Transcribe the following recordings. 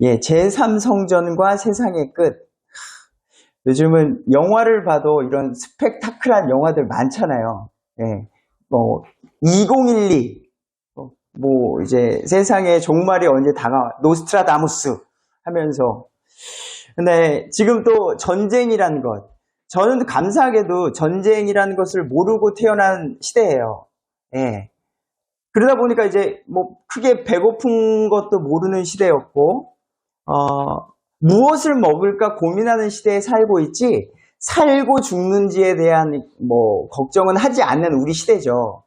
예, 제3성전과 세상의 끝. 요즘은 영화를 봐도 이런 스펙타클한 영화들 많잖아요. 예, 2012, 이제 세상의 종말이 언제 노스트라다무스 하면서. 근데 지금 또 전쟁이라는 것. 저는 감사하게도 전쟁이라는 것을 모르고 태어난 시대예요. 예. 그러다 보니까 이제 크게 배고픈 것도 모르는 시대였고, 무엇을 먹을까 고민하는 시대에 살고 있지, 살고 죽는지에 대한 걱정은 하지 않는 우리 시대죠.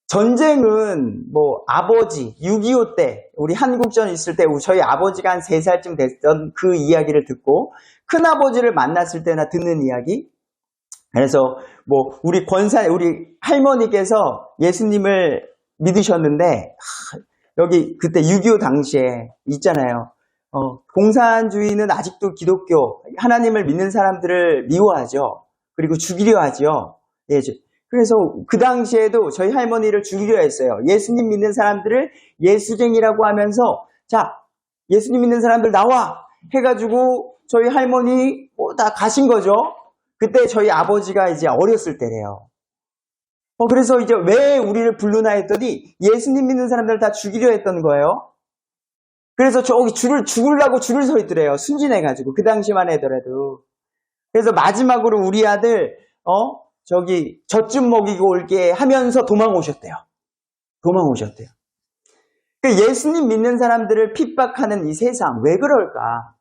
전쟁은 아버지 6.25 때 우리 한국전 있을 때 저희 아버지가 한 3살쯤 됐던 그 이야기를 듣고 큰아버지를 만났을 때나 듣는 이야기. 그래서 우리 우리 할머니께서 예수님을 믿으셨는데 여기 그때 6.25 당시에 있잖아요. 공산주의는 아직도 기독교 하나님을 믿는 사람들을 미워하죠. 그리고 죽이려 하죠. 예, 그래서 그 당시에도 저희 할머니를 죽이려 했어요. 예수님 믿는 사람들을 예수쟁이라고 하면서, 자, 예수님 믿는 사람들 나와 해가지고 저희 할머니 다 가신 거죠. 그때 저희 아버지가 이제 어렸을 때래요. 그래서 이제 왜 우리를 부르나 했더니 예수님 믿는 사람들 다 죽이려 했던 거예요. 그래서 저기 죽으려고 줄을 서 있더래요. 순진해가지고 그 당시만 하더라도. 그래서 마지막으로 우리 아들 젖좀 먹이고 올게 하면서 도망오셨대요. 예수님 믿는 사람들을 핍박하는 이 세상, 왜 그럴까?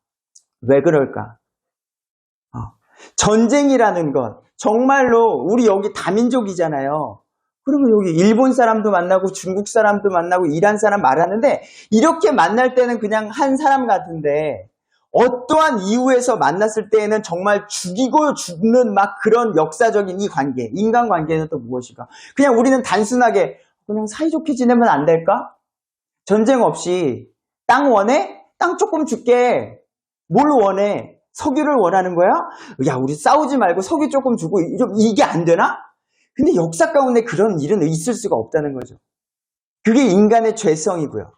전쟁이라는 것, 정말로 우리 여기 다민족이잖아요. 그러면 여기 일본 사람도 만나고 중국 사람도 만나고 이란 사람 말하는데, 이렇게 만날 때는 그냥 한 사람 같은데 어떠한 이유에서 만났을 때에는 정말 죽이고 죽는 막 그런 역사적인 이 관계, 인간관계는 또 무엇일까? 그냥 우리는 단순하게 그냥 사이좋게 지내면 안 될까? 전쟁 없이 땅 원해? 땅 조금 줄게. 뭘 원해? 석유를 원하는 거야? 야, 우리 싸우지 말고 석유 조금 주고 이게 안 되나? 근데 역사 가운데 그런 일은 있을 수가 없다는 거죠. 그게 인간의 죄성이고요.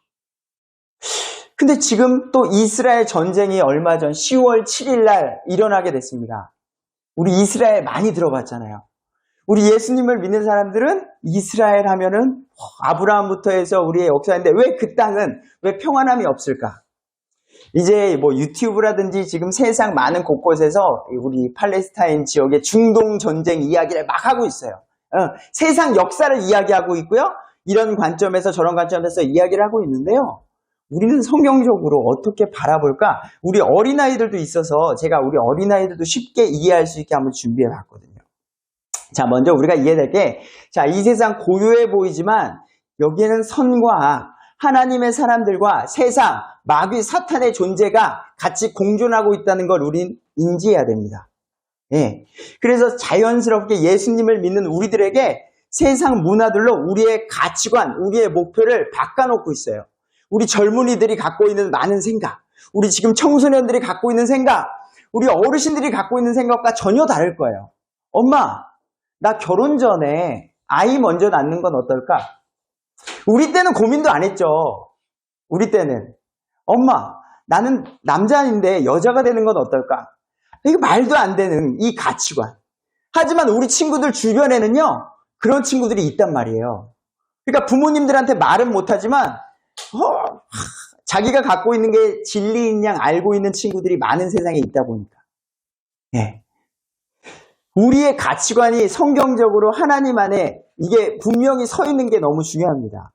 근데 지금 또 이스라엘 전쟁이 얼마 전 10월 7일 날 일어나게 됐습니다. 우리 이스라엘 많이 들어봤잖아요. 우리 예수님을 믿는 사람들은 이스라엘 하면은 아브라함부터 해서 우리의 역사인데 왜 그 땅은 왜 평안함이 없을까? 이제 유튜브라든지 지금 세상 많은 곳곳에서 우리 팔레스타인 지역의 중동 전쟁 이야기를 막 하고 있어요. 세상 역사를 이야기하고 있고요. 이런 관점에서 저런 관점에서 이야기를 하고 있는데요. 우리는 성경적으로 어떻게 바라볼까? 우리 어린아이들도 있어서 제가 우리 어린아이들도 쉽게 이해할 수 있게 한번 준비해 봤거든요. 자, 먼저 우리가 이해될 게, 자, 이 세상 고요해 보이지만 여기에는 선과 악, 하나님의 사람들과 세상, 마귀, 사탄의 존재가 같이 공존하고 있다는 걸 우린 인지해야 됩니다. 예. 그래서 자연스럽게 예수님을 믿는 우리들에게 세상 문화들로 우리의 가치관, 우리의 목표를 바꿔놓고 있어요. 우리 젊은이들이 갖고 있는 많은 생각, 우리 지금 청소년들이 갖고 있는 생각, 우리 어르신들이 갖고 있는 생각과 전혀 다를 거예요. 엄마, 나 결혼 전에 아이 먼저 낳는 건 어떨까? 우리 때는 고민도 안 했죠. 우리 때는. 엄마, 나는 남자인데 여자가 되는 건 어떨까? 이게 말도 안 되는 이 가치관. 하지만 우리 친구들 주변에는요, 그런 친구들이 있단 말이에요. 그러니까 부모님들한테 말은 못하지만 자기가 갖고 있는 게 진리인 양 알고 있는 친구들이 많은 세상에 있다 보니까. 예. 우리의 가치관이 성경적으로 하나님 안에 이게 분명히 서 있는 게 너무 중요합니다.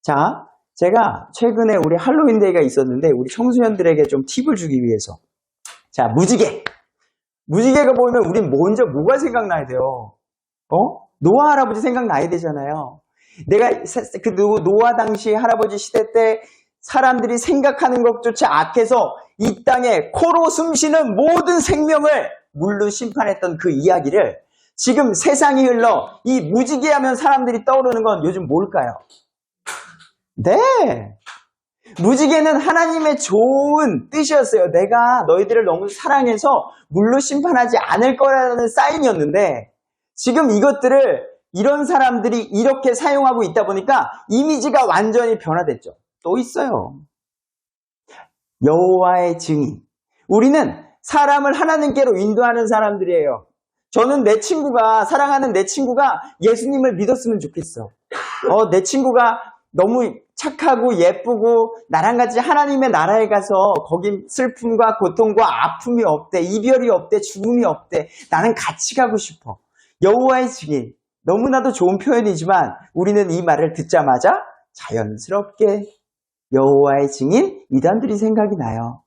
자, 제가 최근에 우리 할로윈데이가 있었는데 우리 청소년들에게 좀 팁을 주기 위해서, 자, 무지개가 보이면 우린 먼저 뭐가 생각나야 돼요? 노아 할아버지 생각나야 되잖아요. 내가 그 노아 당시 할아버지 시대 때 사람들이 생각하는 것조차 악해서 이 땅에 코로 숨쉬는 모든 생명을 물로 심판했던 그 이야기를 지금 세상이 흘러 이 무지개하면 사람들이 떠오르는 건 요즘 뭘까요? 네, 무지개는 하나님의 좋은 뜻이었어요. 내가 너희들을 너무 사랑해서 물로 심판하지 않을 거라는 사인이었는데 지금 이것들을 이런 사람들이 이렇게 사용하고 있다 보니까 이미지가 완전히 변화됐죠. 또 있어요. 여호와의 증인. 우리는 사람을 하나님께로 인도하는 사람들이에요. 저는 내 친구가, 사랑하는 내 친구가 예수님을 믿었으면 좋겠어. 내 친구가 너무 착하고 예쁘고 나랑 같이 하나님의 나라에 가서 거기 슬픔과 고통과 아픔이 없대, 이별이 없대, 죽음이 없대. 나는 같이 가고 싶어. 여호와의 증인. 너무나도 좋은 표현이지만 우리는 이 말을 듣자마자 자연스럽게 여호와의 증인 이단들이 생각이 나요.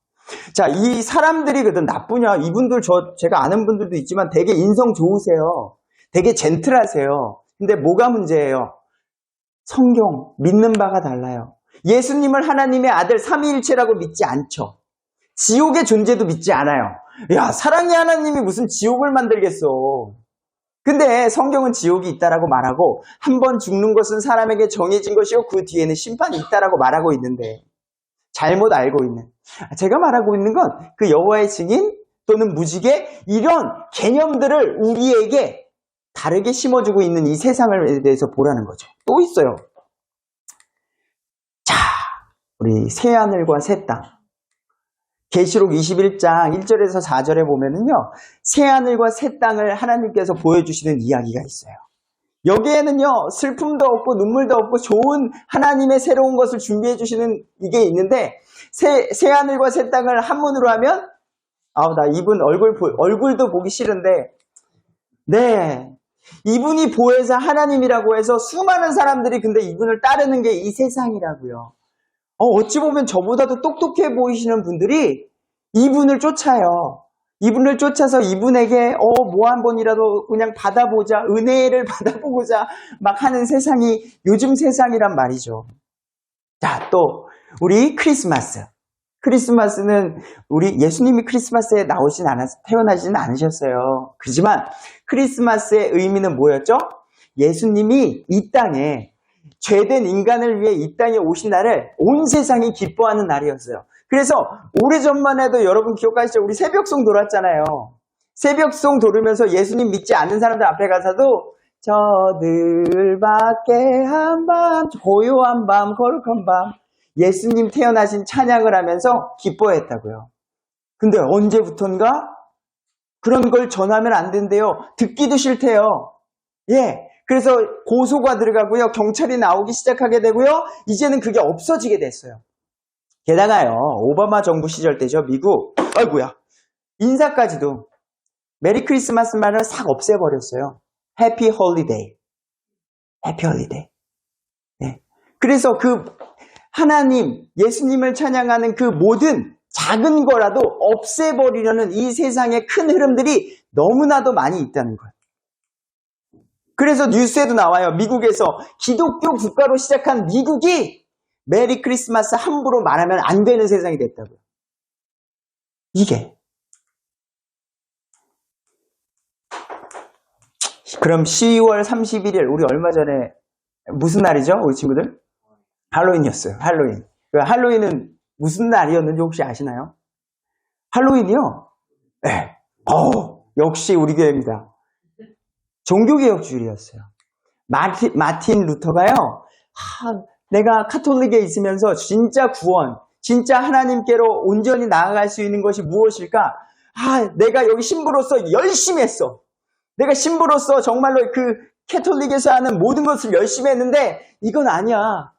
자, 이 사람들이거든 나쁘냐? 이분들 제가 아는 분들도 있지만 되게 인성 좋으세요. 되게 젠틀하세요. 근데 뭐가 문제예요? 성경 믿는 바가 달라요. 예수님을 하나님의 아들 삼위일체라고 믿지 않죠. 지옥의 존재도 믿지 않아요. 야, 사랑의 하나님이 무슨 지옥을 만들겠어. 근데 성경은 지옥이 있다라고 말하고 한 번 죽는 것은 사람에게 정해진 것이고 그 뒤에는 심판이 있다라고 말하고 있는데 잘못 알고 있는, 제가 말하고 있는 건 그 여호와의 증인 또는 무지개 이런 개념들을 우리에게 다르게 심어주고 있는 이 세상에 대해서 보라는 거죠. 또 있어요. 자, 우리 새하늘과 새 땅. 계시록 21장 1절에서 4절에 보면은요, 새하늘과 새 땅을 하나님께서 보여주시는 이야기가 있어요. 여기에는요, 슬픔도 없고 눈물도 없고 좋은 하나님의 새로운 것을 준비해 주시는 이게 있는데, 새하늘과 새 땅을 한문으로 하면, 나 이분 얼굴도 보기 싫은데, 네. 이분이 보혜사 하나님이라고 해서 수많은 사람들이 근데 이분을 따르는 게 이 세상이라고요. 어찌 보면 저보다도 똑똑해 보이시는 분들이 이분을 쫓아요. 이분을 쫓아서 이분에게 뭐 한 번이라도 그냥 받아보자, 은혜를 받아보고자 막 하는 세상이 요즘 세상이란 말이죠. 자, 또 우리 크리스마스. 크리스마스는 우리 예수님이 크리스마스에 태어나진 않으셨어요. 그렇지만 크리스마스의 의미는 뭐였죠? 예수님이 이 땅에 죄된 인간을 위해 이 땅에 오신 날을 온 세상이 기뻐하는 날이었어요. 그래서 오래전만 해도 여러분 기억하시죠? 우리 새벽송 돌았잖아요. 새벽송 돌으면서 예수님 믿지 않는 사람들 앞에 가서도 저들밖에 한밤, 고요한 밤, 거룩한 밤 예수님 태어나신 찬양을 하면서 기뻐했다고요. 근데 언제부턴가 그런 걸 전하면 안 된대요. 듣기도 싫대요. 예. 그래서 고소가 들어가고요. 경찰이 나오기 시작하게 되고요. 이제는 그게 없어지게 됐어요. 게다가요. 오바마 정부 시절 때죠. 미국. 아이고야. 인사까지도 메리 크리스마스 말을 싹 없애버렸어요. 해피 홀리데이. 해피 홀리데이. 예. 그래서 그 하나님, 예수님을 찬양하는 그 모든 작은 거라도 없애버리려는 이 세상의 큰 흐름들이 너무나도 많이 있다는 거예요. 그래서 뉴스에도 나와요. 미국에서 기독교 국가로 시작한 미국이 메리 크리스마스 함부로 말하면 안 되는 세상이 됐다고요. 이게. 그럼 10월 31일, 우리 얼마 전에 무슨 날이죠? 우리 친구들? 할로윈이었어요. 할로윈. 할로윈은 무슨 날이었는지 혹시 아시나요? 할로윈이요? 네. 역시 우리 교회입니다. 종교개혁주의였어요. 마틴 루터가요, 내가 카톨릭에 있으면서 진짜 구원, 진짜 하나님께로 온전히 나아갈 수 있는 것이 무엇일까? 내가 여기 신부로서 열심히 했어. 내가 신부로서 정말로 그 캐톨릭에서 하는 모든 것을 열심히 했는데, 이건 아니야.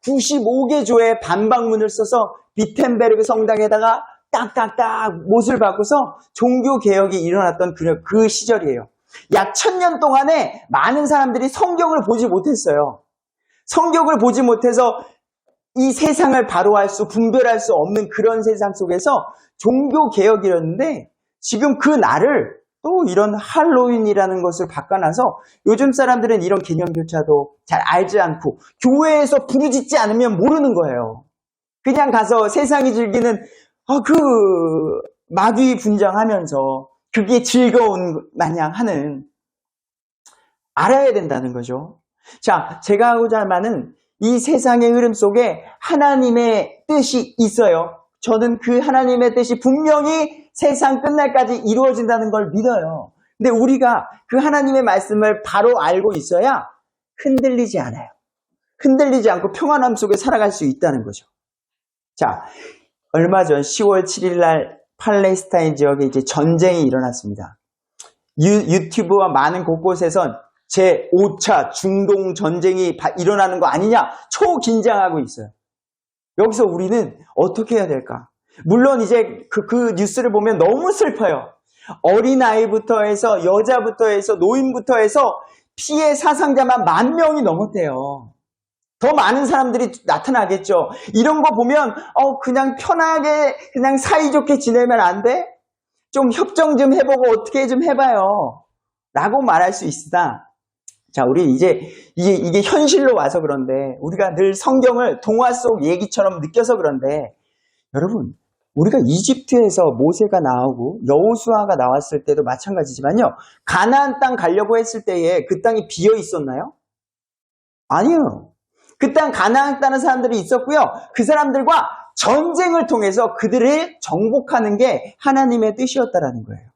95개 교회 반박문을 써서 비텐베르그 성당에다가 딱딱딱 못을 바꿔서 종교개혁이 일어났던 그 시절이에요. 약 1000년 동안에 많은 사람들이 성경을 보지 못했어요. 성경을 보지 못해서 이 세상을 분별할 수 없는 그런 세상 속에서 종교개혁이었는데 지금 그 날을 또 이런 할로윈이라는 것을 바꿔놔서 요즘 사람들은 이런 개념조차도 잘 알지 않고 교회에서 부르짖지 않으면 모르는 거예요. 그냥 가서 세상이 즐기는 마귀 분장하면서 그게 즐거운 마냥 하는, 알아야 된다는 거죠. 자, 제가 하고자 할 말은 이 세상의 흐름 속에 하나님의 뜻이 있어요. 저는 그 하나님의 뜻이 분명히 세상 끝날까지 이루어진다는 걸 믿어요. 근데 우리가 그 하나님의 말씀을 바로 알고 있어야 흔들리지 않아요. 흔들리지 않고 평안함 속에 살아갈 수 있다는 거죠. 자, 얼마 전 10월 7일 날 팔레스타인 지역에 이제 전쟁이 일어났습니다. 유튜브와 많은 곳곳에선 제5차 중동 전쟁이 일어나는 거 아니냐 초긴장하고 있어요. 여기서 우리는 어떻게 해야 될까? 물론 이제 그 뉴스를 보면 너무 슬퍼요. 어린아이부터 해서 여자부터 해서 노인부터 해서 피해 사상자만 10,000명이 넘었대요. 더 많은 사람들이 나타나겠죠. 이런 거 보면 그냥 편하게 그냥 사이좋게 지내면 안 돼? 좀 협정 좀 해보고 어떻게 좀 해봐요. 라고 말할 수 있으나 자, 우리 이제 이게 현실로 와서 그런데 우리가 늘 성경을 동화 속 얘기처럼 느껴서 그런데 여러분 우리가 이집트에서 모세가 나오고 여호수아가 나왔을 때도 마찬가지지만요. 가나안 땅 가려고 했을 때에 그 땅이 비어 있었나요? 아니요. 그 땅 가나안 땅의 사람들이 있었고요. 그 사람들과 전쟁을 통해서 그들을 정복하는 게 하나님의 뜻이었다라는 거예요.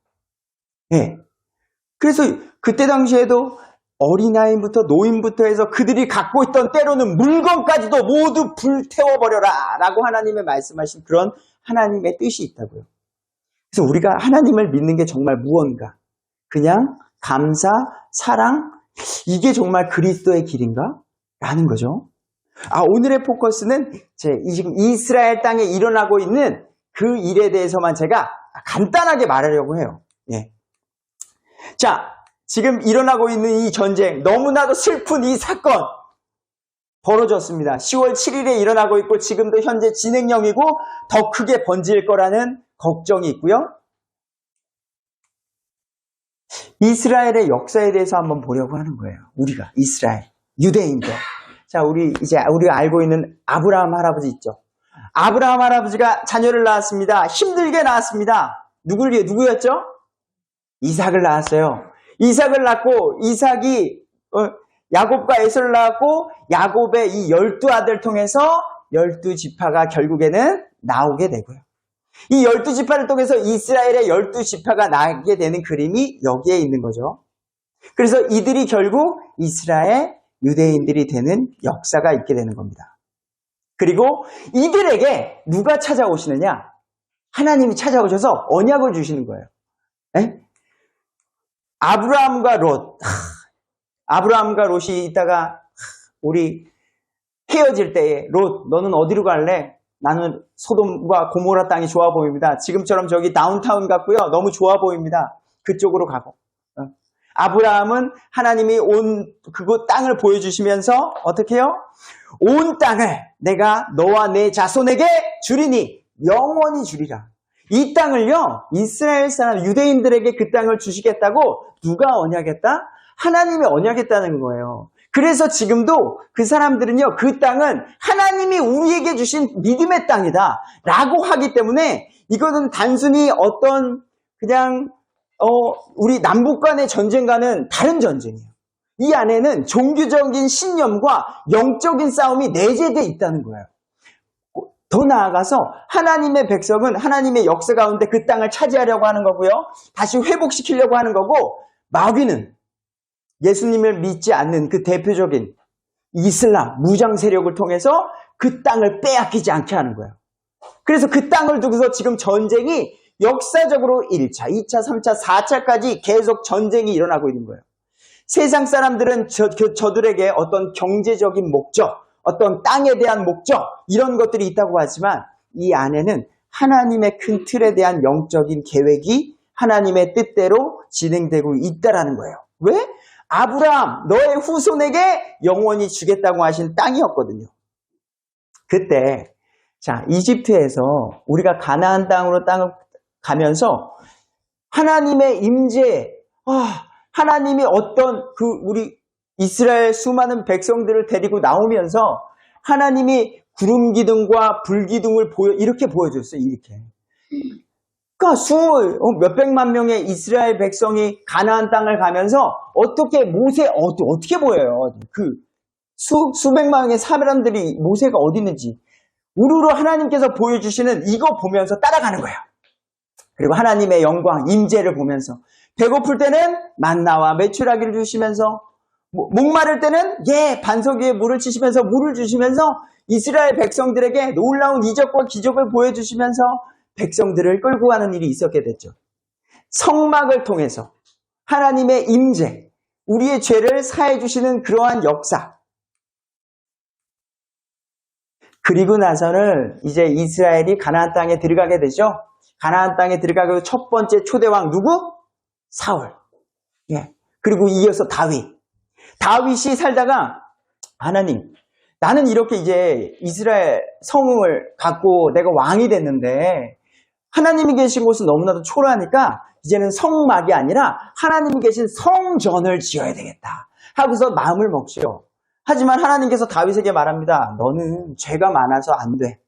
네. 그래서 그때 당시에도 어린아이부터 노인부터 해서 그들이 갖고 있던 때로는 물건까지도 모두 불태워버려라 라고 하나님의 말씀하신 그런 하나님의 뜻이 있다고요. 그래서 우리가 하나님을 믿는 게 정말 무언가? 그냥 감사, 사랑, 이게 정말 그리스도의 길인가? 라는 거죠. 오늘의 포커스는 지금 이스라엘 땅에 일어나고 있는 그 일에 대해서만 제가 간단하게 말하려고 해요. 예. 자, 지금 일어나고 있는 이 전쟁, 너무나도 슬픈 이 사건 벌어졌습니다. 10월 7일에 일어나고 있고 지금도 현재 진행형이고 더 크게 번질 거라는 걱정이 있고요. 이스라엘의 역사에 대해서 한번 보려고 하는 거예요. 우리가 이스라엘, 유대인들. 자, 우리가 알고 있는 아브라함 할아버지 있죠. 아브라함 할아버지가 자녀를 낳았습니다. 힘들게 낳았습니다. 누구였죠? 이삭을 낳았어요. 이삭을 낳고 이삭이 야곱과 에서를 낳았고 야곱의 이 12아들 통해서 12지파가 결국에는 나오게 되고요. 이 12지파를 통해서 이스라엘의 12지파가 나게 되는 그림이 여기에 있는 거죠. 그래서 이들이 결국 이스라엘 유대인들이 되는 역사가 있게 되는 겁니다. 그리고 이들에게 누가 찾아오시느냐? 하나님이 찾아오셔서 언약을 주시는 거예요. 에? 아브라함과 롯이 있다가 우리 헤어질 때에 롯, 너는 어디로 갈래? 나는 소돔과 고모라 땅이 좋아 보입니다. 지금처럼 저기 다운타운 같고요. 너무 좋아 보입니다. 그쪽으로 가고. 아브라함은 하나님이 온 그곳 땅을 보여주시면서 어떻게 해요? 온 땅을 내가 너와 내 자손에게 주리니 영원히 주리라. 이 땅을요, 이스라엘 사람, 유대인들에게 그 땅을 주시겠다고 누가 언약했다? 하나님이 언약했다는 거예요. 그래서 지금도 그 사람들은요, 그 땅은 하나님이 우리에게 주신 믿음의 땅이다 라고 하기 때문에 이거는 단순히 어떤 그냥 우리 남북 간의 전쟁과는 다른 전쟁이에요. 이 안에는 종교적인 신념과 영적인 싸움이 내재되어 있다는 거예요. 더 나아가서 하나님의 백성은 하나님의 역사 가운데 그 땅을 차지하려고 하는 거고요. 다시 회복시키려고 하는 거고, 마귀는 예수님을 믿지 않는 그 대표적인 이슬람 무장 세력을 통해서 그 땅을 빼앗기지 않게 하는 거예요. 그래서 그 땅을 두고서 지금 전쟁이 역사적으로 1차, 2차, 3차, 4차까지 계속 전쟁이 일어나고 있는 거예요. 세상 사람들은 저들에게 어떤 경제적인 목적, 어떤 땅에 대한 목적, 이런 것들이 있다고 하지만 이 안에는 하나님의 큰 틀에 대한 영적인 계획이 하나님의 뜻대로 진행되고 있다라는 거예요. 왜? 아브라함, 너의 후손에게 영원히 주겠다고 하신 땅이었거든요. 그때 이집트에서 우리가 가나안 땅으로 땅을 가면서 하나님의 임재, 하나님이 어떤 우리 이스라엘 수많은 백성들을 데리고 나오면서 하나님이 구름 기둥과 불 기둥을 이렇게 보여줬어요. 이렇게. 그러니까 몇백만 명의 이스라엘 백성이 가나안 땅을 가면서 어떻게 보여요? 수백만 명의 사람들이 모세가 어디 있는지 우르르 하나님께서 보여주시는 이거 보면서 따라가는 거예요. 그리고 하나님의 영광, 임재를 보면서 배고플 때는 만나와 메추라기를 주시면서 목마를 때는 반석 위에 물을 치시면서 물을 주시면서 이스라엘 백성들에게 놀라운 이적과 기적을 보여주시면서 백성들을 끌고 가는 일이 있었게 됐죠. 성막을 통해서 하나님의 임재, 우리의 죄를 사해 주시는 그러한 역사. 그리고 나서는 이제 이스라엘이 가나안 땅에 들어가게 되죠. 가나안 땅에 들어가고 첫 번째 초대왕 누구? 사울. 예. 그리고 이어서 다윗. 다윗이 살다가 하나님, 나는 이렇게 이제 이스라엘 성을 갖고 내가 왕이 됐는데 하나님이 계신 곳은 너무나도 초라하니까 이제는 성막이 아니라 하나님이 계신 성전을 지어야 되겠다 하고서 마음을 먹죠. 하지만 하나님께서 다윗에게 말합니다. 너는 죄가 많아서 안 돼.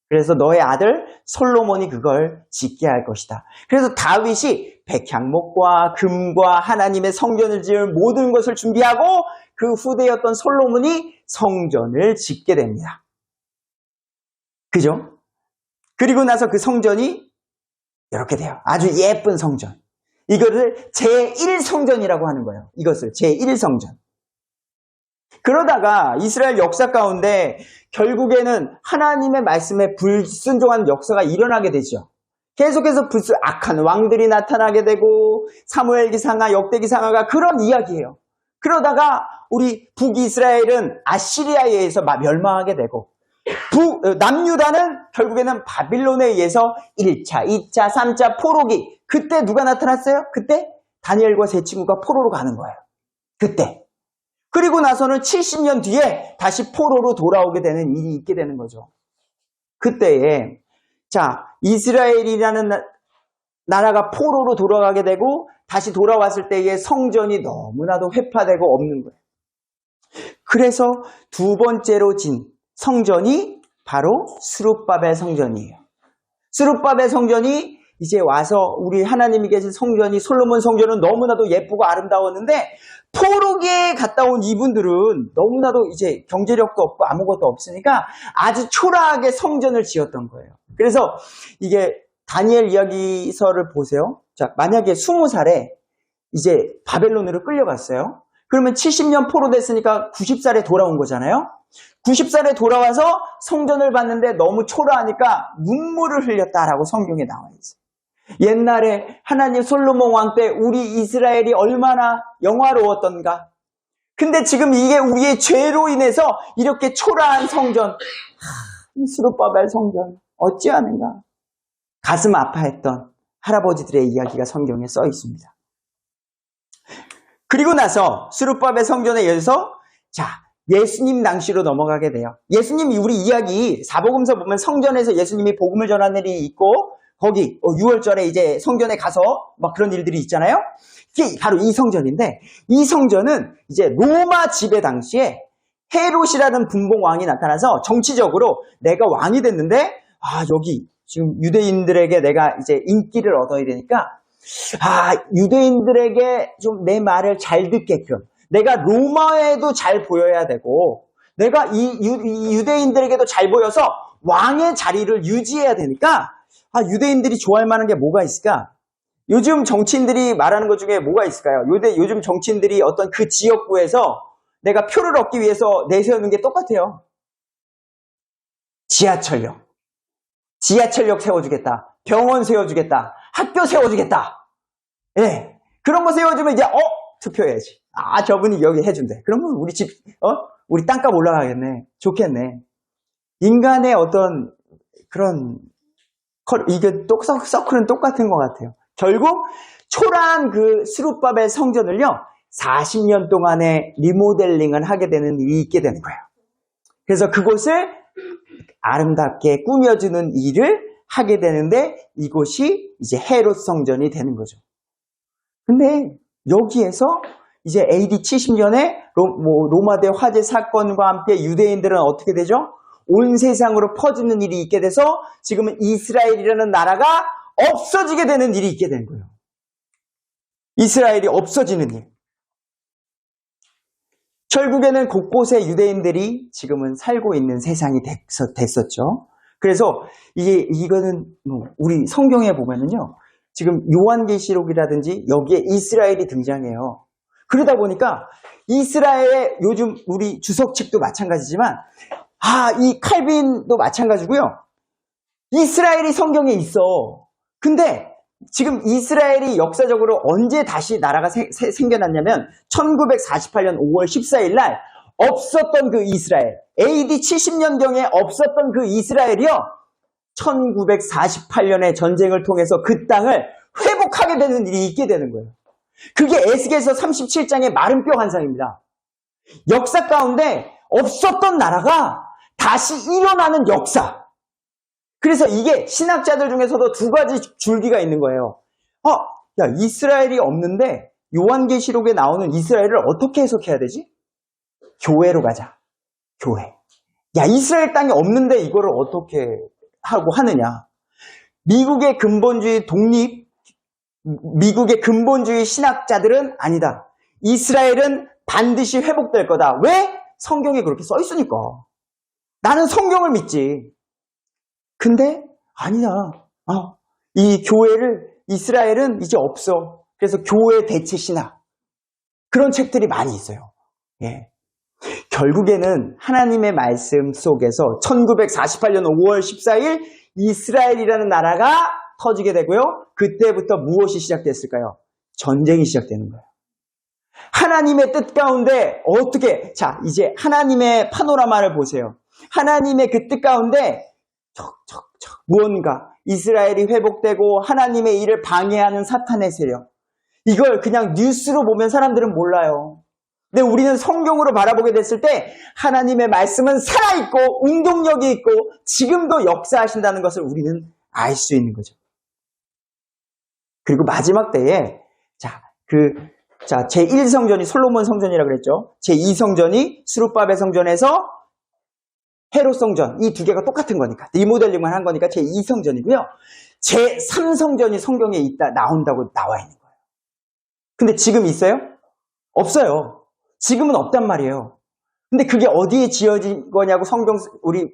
그래서 너의 아들 솔로몬이 그걸 짓게 할 것이다. 그래서 다윗이 백향목과 금과 하나님의 성전을 지을 모든 것을 준비하고 그 후대였던 솔로몬이 성전을 짓게 됩니다. 그죠? 그리고 나서 그 성전이 이렇게 돼요. 아주 예쁜 성전. 이거를 제1성전이라고 하는 거예요. 이것을 제1성전. 그러다가 이스라엘 역사 가운데 결국에는 하나님의 말씀에 불순종한 역사가 일어나게 되죠. 계속해서 악한 왕들이 나타나게 되고 사무엘기상하, 역대기상하가 그런 이야기예요. 그러다가 우리 북이스라엘은 아시리아에 의해서 멸망하게 되고 남유다는 결국에는 바빌론에 의해서 1차, 2차, 3차 포로기. 그때 누가 나타났어요? 그때 다니엘과 세 친구가 포로로 가는 거예요. 그때. 그리고 나서는 70년 뒤에 다시 포로로 돌아오게 되는 일이 있게 되는 거죠. 그때에 자, 이스라엘이라는 나라가 포로로 돌아가게 되고 다시 돌아왔을 때의 성전이 너무나도 회파되고 없는 거예요. 그래서 두 번째로 진 성전이 바로 스룹바벨 성전이에요. 스룹바벨 성전이 이제 와서 우리 하나님이 계신 성전이 솔로몬 성전은 너무나도 예쁘고 아름다웠는데 포로기에 갔다 온 이분들은 너무나도 이제 경제력도 없고 아무것도 없으니까 아주 초라하게 성전을 지었던 거예요. 그래서 이게 다니엘 이야기서를 보세요. 자, 만약에 20살에 이제 바벨론으로 끌려갔어요. 그러면 70년 포로 됐으니까 90살에 돌아온 거잖아요. 90살에 돌아와서 성전을 봤는데 너무 초라하니까 눈물을 흘렸다라고 성경에 나와 있어요. 옛날에 하나님 솔로몬 왕 때 우리 이스라엘이 얼마나 영화로웠던가. 근데 지금 이게 우리의 죄로 인해서 이렇게 초라한 성전, 스룹바벨 성전 어찌하는가. 가슴 아파했던 할아버지들의 이야기가 성경에 써 있습니다. 그리고 나서 스룹바벨 성전에 의해서 자, 예수님 당시로 넘어가게 돼요. 예수님이 우리 이야기 사복음서 보면 성전에서 예수님이 복음을 전하는 일이 있고 거기 6월절에 이제 성전에 가서 막 그런 일들이 있잖아요. 이게 바로 이 성전인데 이 성전은 이제 로마 지배 당시에 헤롯이라는 분봉 왕이 나타나서 정치적으로 내가 왕이 됐는데 여기 지금 유대인들에게 내가 이제 인기를 얻어야 되니까 유대인들에게 좀 내 말을 잘 듣게끔 내가 로마에도 잘 보여야 되고 내가 이 유대인들에게도 잘 보여서 왕의 자리를 유지해야 되니까 유대인들이 좋아할 만한 게 뭐가 있을까? 요즘 정치인들이 말하는 것 중에 뭐가 있을까요? 요즘 정치인들이 어떤 그 지역구에서 내가 표를 얻기 위해서 내세우는 게 똑같아요. 지하철역 세워주겠다. 병원 세워주겠다. 학교 세워주겠다. 예. 그런 거 세워주면 이제 투표해야지. 저분이 여기 해준대. 그러면 우리 집 우리 땅값 올라가겠네. 좋겠네. 인간의 어떤 그런 이게 서클은 똑같은 것 같아요. 결국 초라한 그 스룹바벨 성전을요 40년 동안의 리모델링을 하게 되는 일이 있게 되는 거예요. 그래서 그곳을 아름답게 꾸며주는 일을 하게 되는데 이곳이 이제 헤롯 성전이 되는 거죠. 근데 여기에서 이제 AD 70년에 로마대 화재 사건과 함께 유대인들은 어떻게 되죠? 온 세상으로 퍼지는 일이 있게 돼서 지금은 이스라엘이라는 나라가 없어지게 되는 일이 있게 된 거예요. 이스라엘이 없어지는 일. 결국에는 곳곳에 유대인들이 지금은 살고 있는 세상이 됐었죠. 그래서 이거는 우리 성경에 보면은요. 지금 요한계시록이라든지 여기에 이스라엘이 등장해요. 그러다 보니까 이스라엘의 요즘 우리 주석 측도 마찬가지지만 이 칼빈도 마찬가지고요. 이스라엘이 성경에 있어. 근데 지금 이스라엘이 역사적으로 언제 다시 나라가 생겨났냐면 1948년 5월 14일 날 없었던 그 이스라엘, AD 70년경에 없었던 그 이스라엘이요. 1948년의 전쟁을 통해서 그 땅을 회복하게 되는 일이 있게 되는 거예요. 그게 에스겔서 37장의 마른 뼈 환상입니다. 역사 가운데 없었던 나라가 다시 일어나는 역사. 그래서 이게 신학자들 중에서도 두 가지 줄기가 있는 거예요. 이스라엘이 없는데 요한계시록에 나오는 이스라엘을 어떻게 해석해야 되지? 교회로 가자. 교회. 이스라엘 땅이 없는데 이거를 어떻게 하고 하느냐. 미국의 근본주의 신학자들은 아니다. 이스라엘은 반드시 회복될 거다. 왜? 성경에 그렇게 써 있으니까. 나는 성경을 믿지. 근데 아니다. 이 교회를 이스라엘은 이제 없어. 그래서 교회 대체 신학. 그런 책들이 많이 있어요. 예. 결국에는 하나님의 말씀 속에서 1948년 5월 14일 이스라엘이라는 나라가 터지게 되고요. 그때부터 무엇이 시작됐을까요? 전쟁이 시작되는 거예요. 하나님의 뜻 가운데 어떻게, 이제 하나님의 파노라마를 보세요. 하나님의 그 뜻 가운데 무언가 이스라엘이 회복되고 하나님의 일을 방해하는 사탄의 세력. 이걸 그냥 뉴스로 보면 사람들은 몰라요. 근데 우리는 성경으로 바라보게 됐을 때 하나님의 말씀은 살아있고 운동력이 있고 지금도 역사하신다는 것을 우리는 알 수 있는 거죠. 그리고 마지막 때에 제1성전이 솔로몬 성전이라고 그랬죠. 제2성전이 스룹바벨 성전에서 헤롯 성전, 이 두 개가 똑같은 거니까 리모델링만 한 거니까 제2성전이고요. 제3성전이 성경에 나온다고 나와 있는 거예요. 근데 지금 있어요? 없어요. 지금은 없단 말이에요. 근데 그게 어디에 지어진 거냐고 우리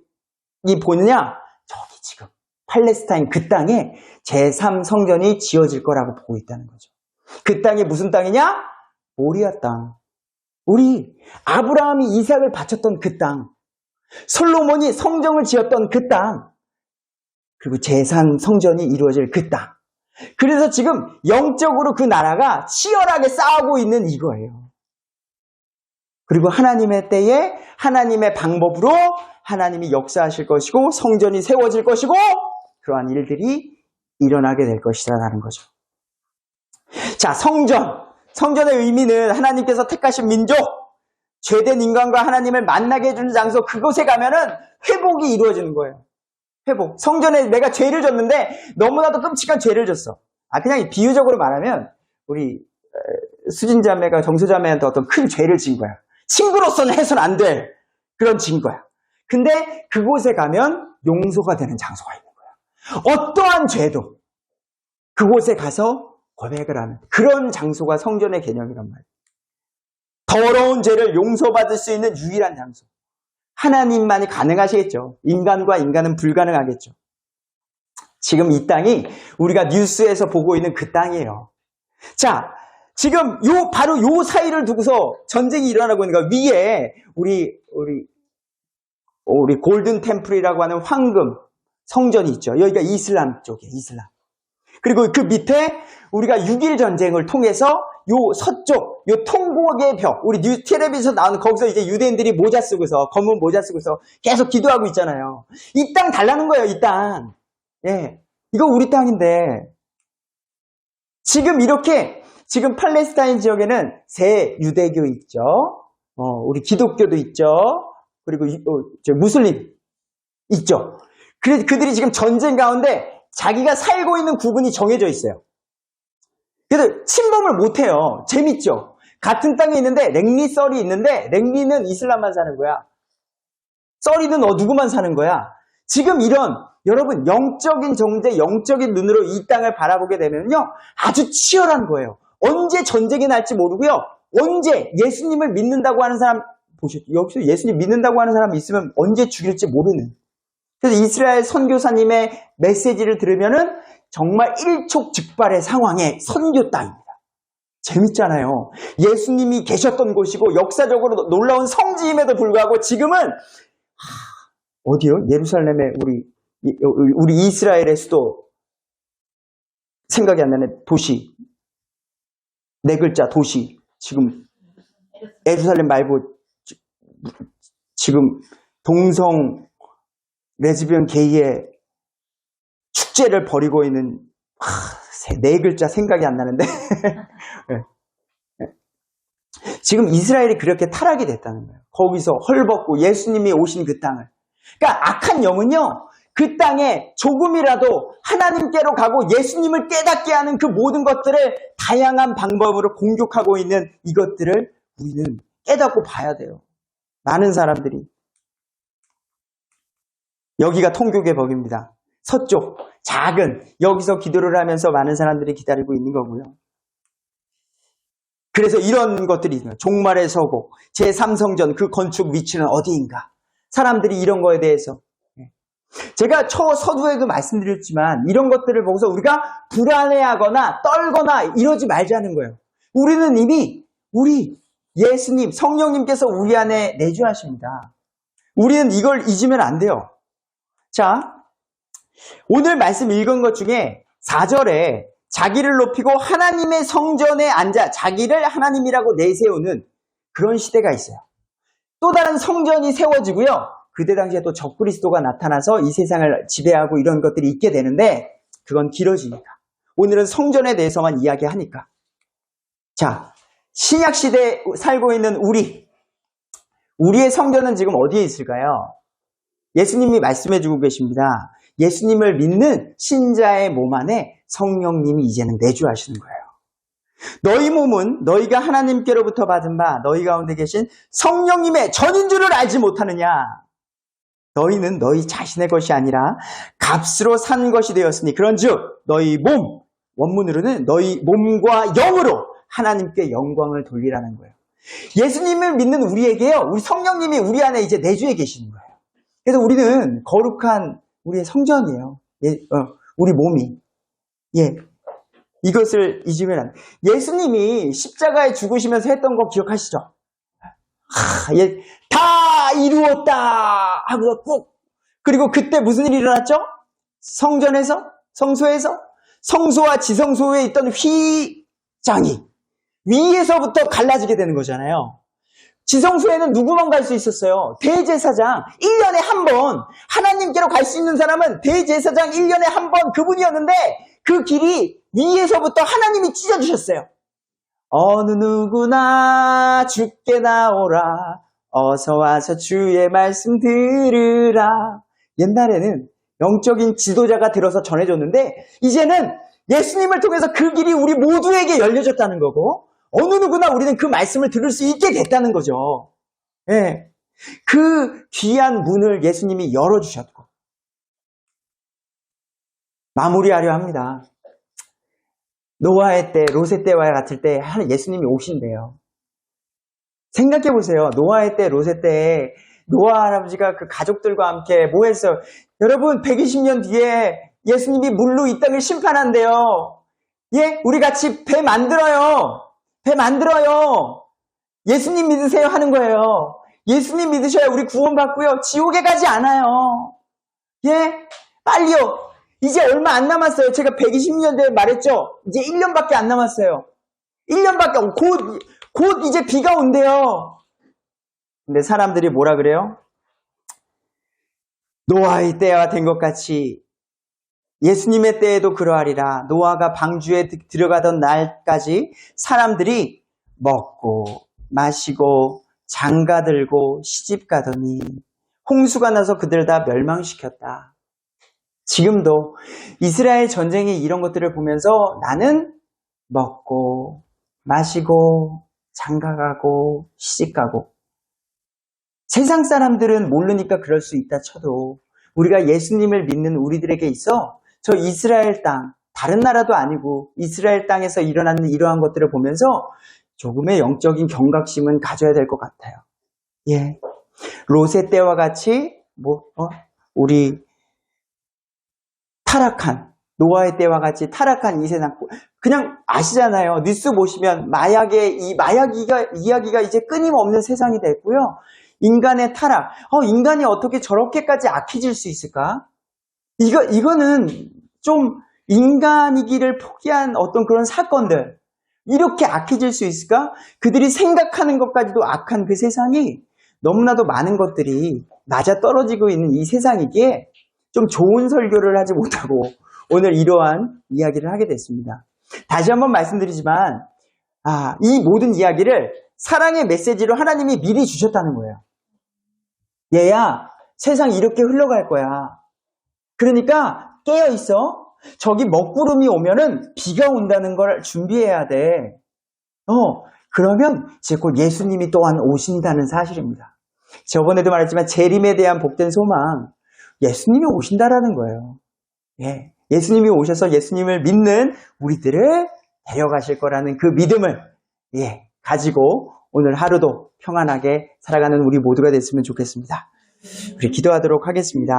보느냐? 저기 지금 팔레스타인 그 땅에 제3성전이 지어질 거라고 보고 있다는 거죠. 그 땅이 무슨 땅이냐? 모리아 땅. 우리 아브라함이 이삭을 바쳤던 그 땅. 솔로몬이 성전을 지었던 그 땅. 그리고 제3성전이 이루어질 그 땅. 그래서 지금 영적으로 그 나라가 치열하게 싸우고 있는 이거예요. 그리고 하나님의 때에 하나님의 방법으로 하나님이 역사하실 것이고 성전이 세워질 것이고 그러한 일들이 일어나게 될 것이라는 거죠. 성전의 의미는 하나님께서 택하신 민족, 죄된 인간과 하나님을 만나게 해주는 장소, 그곳에 가면은 회복이 이루어지는 거예요. 회복. 성전에 내가 죄를 졌는데 너무나도 끔찍한 죄를 졌어. 그냥 비유적으로 말하면 우리 수진자매가 정수자매한테 어떤 큰 죄를 진 거야. 친구로서는 해서는 안 될 그런 진 거야. 근데 그곳에 가면 용서가 되는 장소가 있는 거야. 어떠한 죄도 그곳에 가서 고백을 하는 그런 장소가 성전의 개념이란 말이에요. 더러운 죄를 용서받을 수 있는 유일한 장소. 하나님만이 가능하시겠죠. 인간과 인간은 불가능하겠죠. 지금 이 땅이 우리가 뉴스에서 보고 있는 그 땅이에요. 지금 바로 요 사이를 두고서 전쟁이 일어나고 있는 거예요. 위에 우리 골든 템플이라고 하는 황금 성전이 있죠. 여기가 이슬람 쪽이에요. 이슬람. 그리고 그 밑에 우리가 6.1 전쟁을 통해서 요 서쪽, 요 통곡의 벽, 우리 텔레비전에서 나오는 거기서 이제 유대인들이 모자 쓰고서, 검은 모자 쓰고서 계속 기도하고 있잖아요. 이 땅 달라는 거예요, 이 땅. 예. 이거 우리 땅인데. 지금 팔레스타인 지역에는 새 유대교 있죠. 우리 기독교도 있죠. 그리고 무슬림 있죠. 그래서 그들이 지금 전쟁 가운데 자기가 살고 있는 구분이 정해져 있어요. 그래서 침범을 못해요. 재밌죠? 같은 땅에 있는데 랭리 썰이 있는데 랭리는 이슬람만 사는 거야. 썰이는 누구만 사는 거야. 지금 여러분 영적인 정제, 영적인 눈으로 이 땅을 바라보게 되면요. 아주 치열한 거예요. 언제 전쟁이 날지 모르고요. 언제 예수님을 믿는다고 하는 사람 보셨죠? 여기서 예수님 믿는다고 하는 사람이 있으면 언제 죽일지 모르는. 그래서 이스라엘 선교사님의 메시지를 들으면은 정말 일촉즉발의 상황의 선교 땅입니다. 재밌잖아요. 예수님이 계셨던 곳이고 역사적으로 놀라운 성지임에도 불구하고 지금은 어디요? 예루살렘에 우리 이스라엘의 수도 생각이 안 나네. 도시. 네 글자 도시. 지금 예루살렘 말고 지금 동성 레즈비언 게이의 축제를 벌이고 있는 네 글자 생각이 안 나는데 지금 이스라엘이 그렇게 타락이 됐다는 거예요. 거기서 헐벗고 예수님이 오신 그 땅을. 그러니까 악한 영은요, 그 땅에 조금이라도 하나님께로 가고 예수님을 깨닫게 하는 그 모든 것들을 다양한 방법으로 공격하고 있는 이것들을 우리는 깨닫고 봐야 돼요. 많은 사람들이. 여기가 통곡의 벽입니다. 서쪽, 작은, 여기서 기도를 하면서 많은 사람들이 기다리고 있는 거고요. 그래서 이런 것들이 있어요. 종말의 서곡, 제3성전 그 건축 위치는 어디인가. 사람들이 이런 거에 대해서. 제가 서두에도 말씀드렸지만 이런 것들을 보고서 우리가 불안해하거나 떨거나 이러지 말자는 거예요. 우리는 이미 우리 예수님, 성령님께서 우리 안에 내주하십니다. 우리는 이걸 잊으면 안 돼요. 자, 오늘 말씀 읽은 것 중에 4절에 자기를 높이고 하나님의 성전에 앉아 자기를 하나님이라고 내세우는 그런 시대가 있어요. 또 다른 성전이 세워지고요. 그때 당시에 또 적그리스도가 나타나서 이 세상을 지배하고 이런 것들이 있게 되는데 그건 길어지니까. 오늘은 성전에 대해서만 이야기하니까. 자, 신약시대에 살고 있는 우리의 성전은 지금 어디에 있을까요? 예수님이 말씀해주고 계십니다. 예수님을 믿는 신자의 몸 안에 성령님이 이제는 내주하시는 거예요. 너희 몸은 너희가 하나님께로부터 받은 바 너희 가운데 계신 성령님의 전인 줄을 알지 못하느냐. 너희는 너희 자신의 것이 아니라 값으로 산 것이 되었으니 그런즉 너희 몸, 원문으로는 너희 몸과 영으로 하나님께 영광을 돌리라는 거예요. 예수님을 믿는 우리에게요, 우리 성령님이 우리 안에 이제 내주해 계시는 거예요. 그래서 우리는 거룩한 우리의 성전이에요. 우리 몸이. 이것을 잊으면 안 돼요. 예수님이 십자가에 죽으시면서 했던 거 기억하시죠? 다 이루었다 하고 꼭. 그리고 그때 무슨 일이 일어났죠? 성전에서, 성소에서, 성소와 지성소에 있던 휘장이 위에서부터 갈라지게 되는 거잖아요. 지성소에는 누구만 갈 수 있었어요? 대제사장. 1년에 한 번. 하나님께로 갈 수 있는 사람은 대제사장 1년에 한 번 그분이었는데 그 길이 위에서부터 하나님이 찢어주셨어요. 어느 누구나 주께 나오라. 어서 와서 주의 말씀 들으라. 옛날에는 영적인 지도자가 들어서 전해줬는데 이제는 예수님을 통해서 그 길이 우리 모두에게 열려졌다는 거고 어느 누구나 우리는 그 말씀을 들을 수 있게 됐다는 거죠. 그 귀한 문을 예수님이 열어주셨고 마무리하려 합니다. 노아의 때, 롯의 때와 같을 때 예수님이 오신대요. 생각해보세요. 노아의 때, 롯의 때에 노아 할아버지가 그 가족들과 함께 뭐 했어요? 여러분 120년 뒤에 예수님이 물로 이 땅을 심판한대요. 우리 같이 배 만들어요. 배 만들어요. 예수님 믿으세요 하는 거예요. 예수님 믿으셔야 우리 구원받고요. 지옥에 가지 않아요. 빨리요. 이제 얼마 안 남았어요. 제가 120년 전에 말했죠. 이제 1년밖에 안 남았어요. 1년밖에 곧 이제 비가 온대요. 근데 사람들이 뭐라 그래요? 노아의 때와 된 것 같이 예수님의 때에도 그러하리라. 노아가 방주에 들어가던 날까지 사람들이 먹고 마시고 장가들고 시집가더니 홍수가 나서 그들 다 멸망시켰다. 지금도 이스라엘 전쟁이 이런 것들을 보면서 나는 먹고 마시고 장가가고 시집가고 세상 사람들은 모르니까 그럴 수 있다 쳐도 우리가 예수님을 믿는 우리들에게 있어 저 이스라엘 땅, 다른 나라도 아니고 이스라엘 땅에서 일어나는 이러한 것들을 보면서 조금의 영적인 경각심은 가져야 될 것 같아요. 롯의 때와 같이 우리 타락한 노아의 때와 같이 타락한 이 세상 그냥 아시잖아요. 뉴스 보시면 마약 이야기가 이제 끊임없는 세상이 됐고요. 인간의 타락, 인간이 어떻게 저렇게까지 악해질 수 있을까? 이거는 좀 인간이기를 포기한 어떤 그런 사건들, 이렇게 악해질 수 있을까? 그들이 생각하는 것까지도 악한 그 세상이 너무나도 많은 것들이 맞아떨어지고 있는 이 세상이기에 좀 좋은 설교를 하지 못하고 오늘 이러한 이야기를 하게 됐습니다. 다시 한번 말씀드리지만 이 모든 이야기를 사랑의 메시지로 하나님이 미리 주셨다는 거예요. 얘야, 세상이 이렇게 흘러갈 거야. 그러니까 깨어있어. 저기 먹구름이 오면은 비가 온다는 걸 준비해야 돼. 그러면 이제 곧 예수님이 또한 오신다는 사실입니다. 저번에도 말했지만 재림에 대한 복된 소망, 예수님이 오신다라는 거예요. 예수님이 오셔서 예수님을 믿는 우리들을 데려가실 거라는 그 믿음을 가지고 오늘 하루도 평안하게 살아가는 우리 모두가 됐으면 좋겠습니다. 우리 기도하도록 하겠습니다.